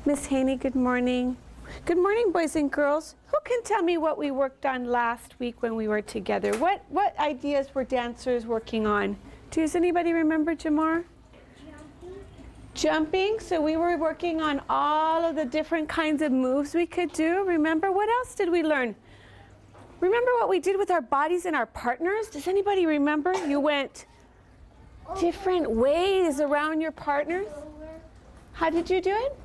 Miss Haney, good morning. Good morning, boys and girls. Who can tell me what we worked on last week when we were together? What ideas were dancers working on? Does anybody remember, Jamar? Jumping. So we were working on all of the different kinds of moves we could do. Remember, what else did we learn? Remember what we did with our bodies and our partners? Does anybody remember? You went different ways around your partners. How did you do it?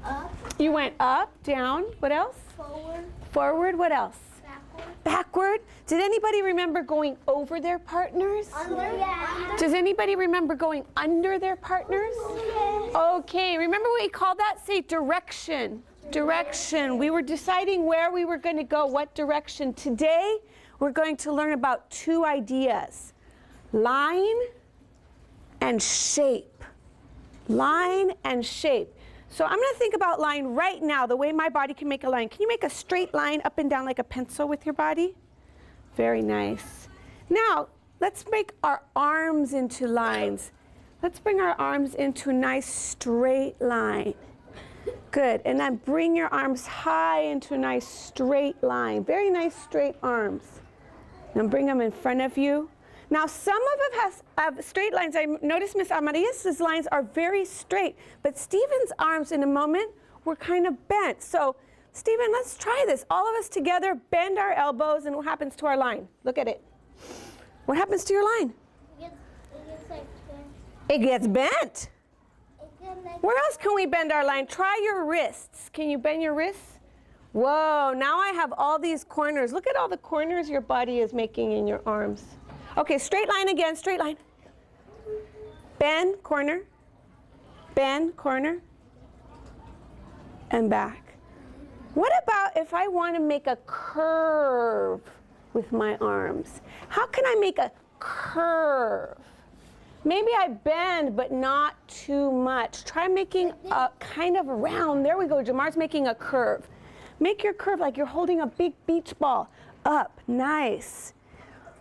Up. You went up, down. What else? Forward. Forward. What else? Backward. Backward. Did anybody remember going over their partners? Under. Yeah. Does anybody remember going under their partners? Yes. Okay, remember what we called that? Say direction. Direction. We were deciding where we were going to go, what direction. Today, we're going to learn about two ideas. Line and shape. Line and shape. So I'm going to think about line right now, the way my body can make a line. Can you make a straight line up and down like a pencil with your body? Very nice. Now, let's make our arms into lines. Let's bring our arms into a nice straight line. Good. And then bring your arms high into a nice straight line. Very nice straight arms. Now bring them in front of you. Now some of us have straight lines. I noticed Miss Amarillas' lines are very straight, but Stephen's arms in a moment were kind of bent. So Stephen, let's try this. All of us together bend our elbows, and what happens to our line? Look at it. What happens to your line? It gets like bent. It gets bent. Like Where else can we bend our line? Try your wrists. Can you bend your wrists? Whoa, now I have all these corners. Look at all the corners your body is making in your arms. Okay, straight line again, straight line. Bend, corner, and back. What about if I want to make a curve with my arms? How can I make a curve? Maybe I bend, but not too much. Try making a kind of round. There we go. Jamar's making a curve. Make your curve like you're holding a big beach ball. Up. Nice.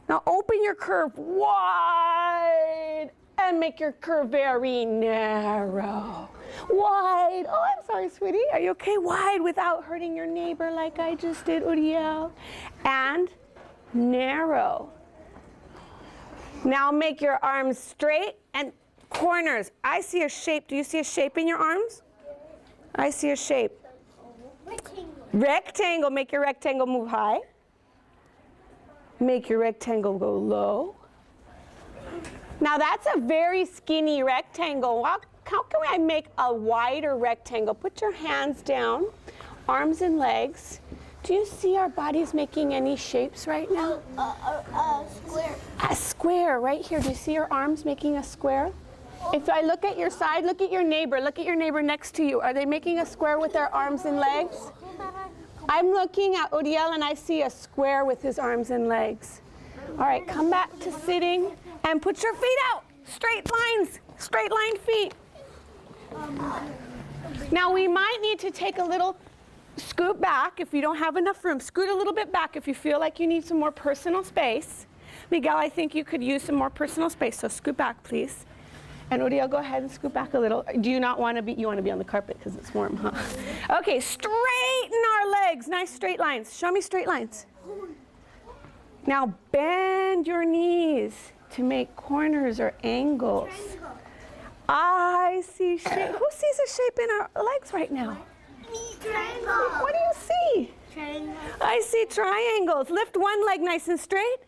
Now open your curve wide and make your curve very narrow. Wide. Oh, I'm sorry, sweetie. Are you okay? Wide without hurting your neighbor like I just did, Uriel. And narrow. Now make your arms straight and corners. I see a shape. Do you see a shape in your arms? I see a shape. rectangle. Rectangle. Make your rectangle move high. Make your rectangle go low. Now that's a very skinny rectangle. How can I make a wider rectangle? Put your hands down, arms and legs. Do you see our bodies making any shapes right now? Square. A square right here. Do you see your arms making a square? If I look at your side, look at your neighbor. Look at your neighbor next to you. Are they making a square with their arms and legs? I'm looking at Uriel and I see a square with his arms and legs. All right, come back to sitting and put your feet out. Straight lines, straight line feet. Now we might need to take a little scoot back if you don't have enough room. Scoot a little bit back if you feel like you need some more personal space. Miguel, I think you could use some more personal space, so scoot back, please. And Uriel, go ahead and scoot back a little. Do you not want to be, you want to be on the carpet because it's warm, huh? Okay, straighten our legs. Nice straight lines. Show me straight lines. Now bend your knees to make corners or angles. Triangle. I see shape. Who sees a shape in our legs right now? Triangle. What do you see? Triangle. I see triangles. Lift one leg nice and straight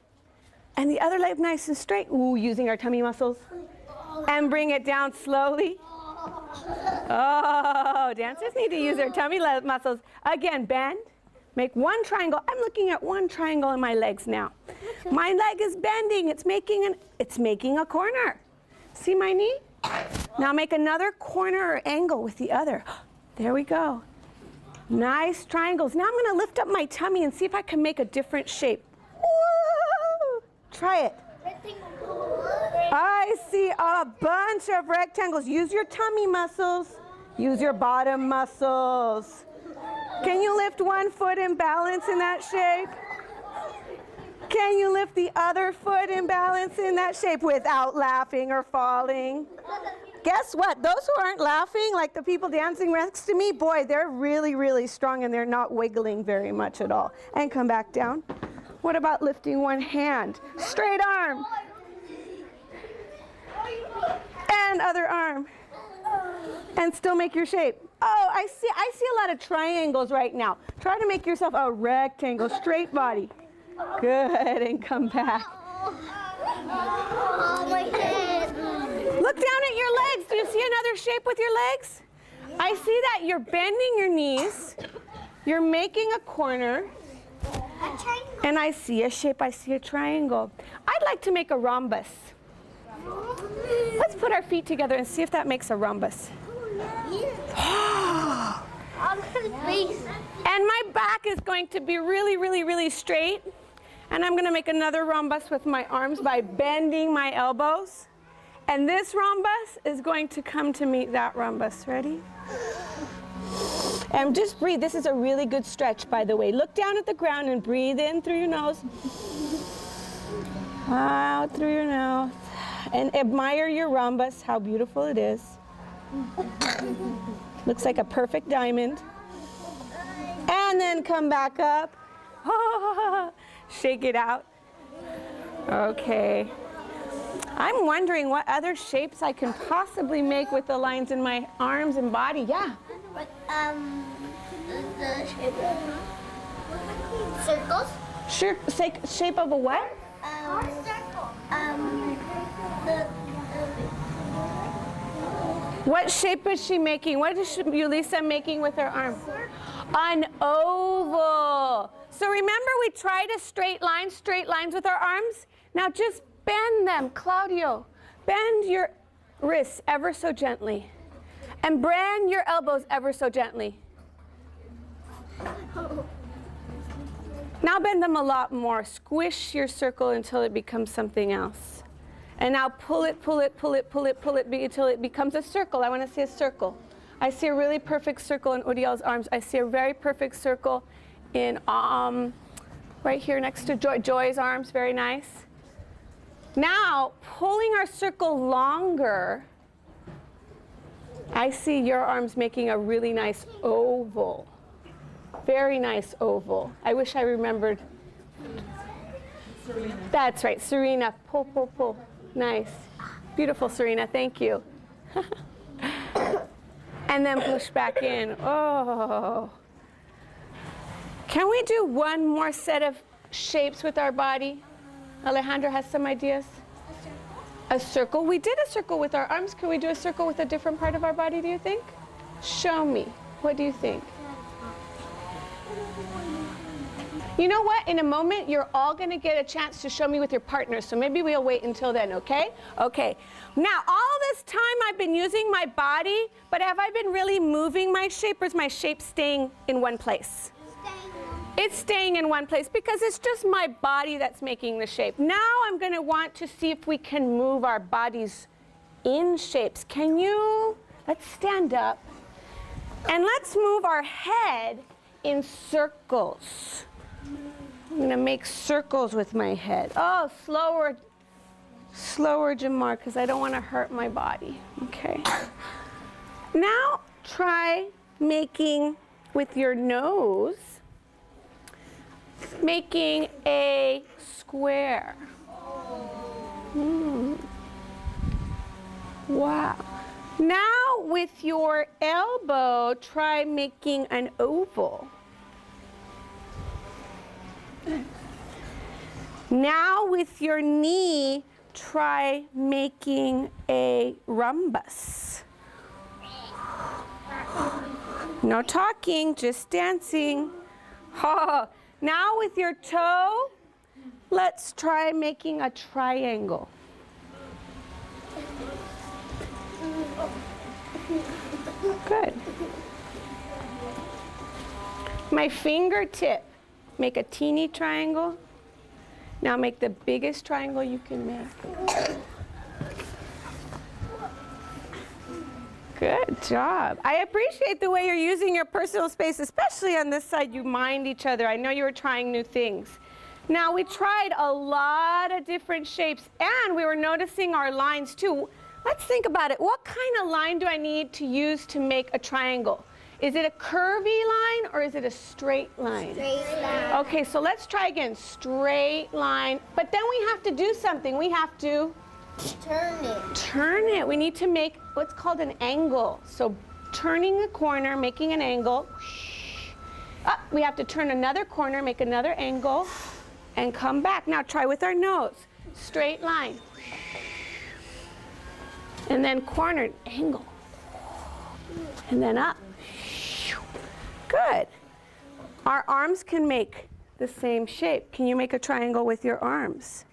and the other leg nice and straight. Ooh, using our tummy muscles. And bring it down slowly. Oh, dancers need to use their tummy muscles. Again, bend. Make one triangle. I'm looking at one triangle in my legs now. My leg is bending. It's making a corner. See my knee? Now make another corner or angle with the other. There we go. Nice triangles. Now I'm going to lift up my tummy and see if I can make a different shape. Woo! Try it. I see a bunch of rectangles. Use your tummy muscles. Use your bottom muscles. Can you lift one foot and balance in that shape? Can you lift the other foot and balance in that shape without laughing or falling? guess what? Those who aren't laughing, like the people dancing next to me, boy, they're really, really strong and they're not wiggling very much at all. And come back down. What about lifting one hand? Straight arm. And other arm. And still make your shape. Oh, I see a lot of triangles right now. Try to make yourself a rectangle, straight body. Good, and come back. Oh, my head. Look down at your legs. Do you see another shape with your legs? I see that you're bending your knees. You're making a corner. And I see a shape. I see a triangle. I'd like to make a rhombus. Let's put our feet together and see if that makes a rhombus. And my back is going to be really, really, really straight. And I'm going to make another rhombus with my arms by bending my elbows. And this rhombus is going to come to meet that rhombus. Ready? And just breathe. This is a really good stretch, by the way. Look down at the ground and breathe in through your nose. Out through your mouth. And admire your rhombus, how beautiful it is. Looks like a perfect diamond. And then come back up. Shake it out. Okay. I'm wondering what other shapes I can possibly make with the lines in my arms and body. Yeah. But, the shape of circles? Sure. Shape of a what? What shape is she making? What is Yulisa making with her arm? An oval. So remember we tried a straight lines with our arms? Now just bend them, Claudio. Bend your wrists ever so gently. And bend your elbows ever so gently. Now bend them a lot more. Squish your circle until it becomes something else. And now pull it until it becomes a circle. I want to see a circle. I see a really perfect circle in Uriel's arms. I see a very perfect circle in right here next to Joy's arms. Very nice. Now, pulling our circle longer, I see your arms making a really nice oval. Very nice oval. I wish I remembered. Serena. That's right, Serena. Pull, pull, pull. Nice. Beautiful, Serena. Thank you. And then push back in. Oh. Can we do one more set of shapes with our body? Alejandra has some ideas? A circle. We did a circle with our arms. Can we do a circle with a different part of our body, do you think? Show me. What do you think? You know what? In a moment, you're all going to get a chance to show me with your partners, so maybe we'll wait until then, okay? Okay. Now, all this time I've been using my body, but have I been really moving my shape, or is my shape staying in one place? It's staying in one place because it's just my body that's making the shape. Now I'm going to want to see if we can move our bodies in shapes. Can you? Let's stand up. And let's move our head in circles. I'm going to make circles with my head. Oh, slower, Jamar, because I don't want to hurt my body. Okay. Now try making with your nose, making a square. Wow. Now with your elbow, try making an oval. Now with your knee, try making a rhombus. No talking, just dancing. Oh. Now with your toe, let's try making a triangle. Good. My fingertip, make a teeny triangle. Now make the biggest triangle you can make. Good job. I appreciate the way you're using your personal space, especially on this side. You mind each other. I know you were trying new things. Now, we tried a lot of different shapes, and we were noticing our lines, too. Let's think about it. What kind of line do I need to use to make a triangle? Is it a curvy line or is it a straight line? Straight line. Okay, so let's try again. Straight line. But then we have to do something. We have to Turn it. turn it. We need to make what's called an angle. So turning a corner, making an angle. We have to turn another corner, make another angle, and come back. Now try with our nose. Straight line. And then cornered, angle. And then up. Good. Our arms can make the same shape. Can you make a triangle with your arms?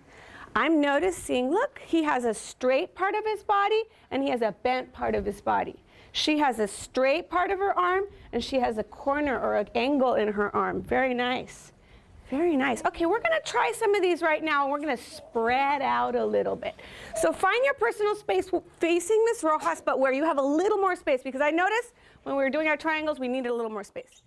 I'm noticing, look, he has a straight part of his body and he has a bent part of his body. She has a straight part of her arm and she has a corner or an angle in her arm. Very nice. Very nice. Okay, we're going to try some of these right now and we're going to spread out a little bit. So find your personal space facing Miss Rojas, but where you have a little more space, because I noticed when we were doing our triangles, we needed a little more space.